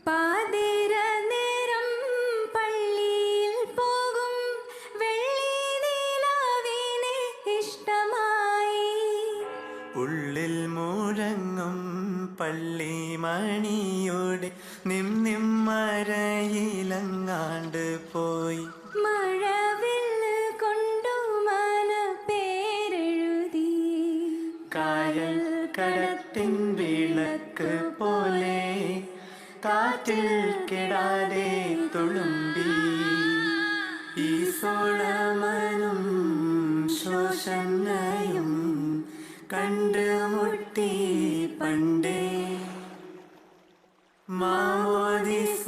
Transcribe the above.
പാതിര നേരം പള്ളിയിൽ പോകും വെള്ളി നിലാവിനെ ഇഷ്ടമായി. ഉള്ളിൽ മുഴങ്ങും പള്ളി മണിയുടെ നിമ്മരയിലങ്ങാണ്ട് പോയി. മഴവില്ല് കൊണ്ടു മന പേരെഴുതി കായൽ കടത്തിൻ വിളക്ക് പോലെ കാറ്റിൽ കെടാതെ തുളുമ്പി. ഈ സോളമനും ശോഷണയും കണ്ടുമുട്ടി പണ്ടേ. മാമോദിസ